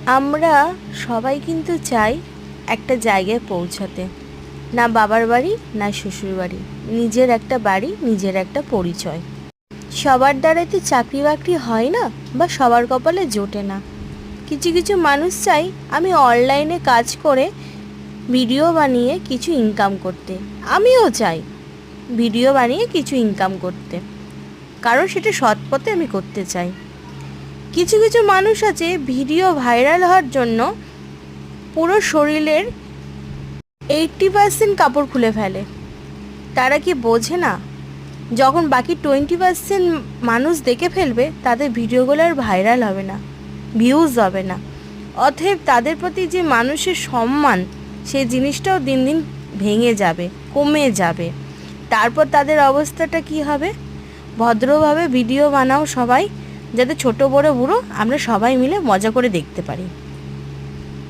আমরা সবাই কিন্তু চাই একটা জায়গায় পৌঁছাতে, না বাবার বাড়ি না শ্বশুর বাড়ি, নিজের একটা বাড়ি, নিজের একটা পরিচয়। সবার দ্বারাই তো চাকরি বাকরি হয় না, বা সবার কপালে জোটে না। কিছু কিছু মানুষ চাই আমি অনলাইনে কাজ করে ভিডিও বানিয়ে কিছু ইনকাম করতে। আমিও চাই ভিডিও বানিয়ে কিছু ইনকাম করতে, কারণ সেটা সৎ পথে আমি করতে চাই। কিছু কিছু মানুষ আছে ভিডিও ভাইরাল হওয়ার জন্য পুরো শরীরের 80% কাপড় খুলে ফেলে। তারা কি বোঝে না যখন বাকি 20% মানুষ দেখে ফেলবে তাদের ভিডিওগুলো আর ভাইরাল হবে না, ভিউজ হবে না। অতএব তাদের প্রতি যে মানুষের সম্মান, সেই জিনিসটাও দিন দিন ভেঙে যাবে, কমে যাবে। তারপর তাদের অবস্থাটা কি হবে? ভদ্রভাবে ভিডিও বানাও সবাই, যাতে ছোট বড় বুড়ো আমরা সবাই মিলে মজা করে দেখতে পারি।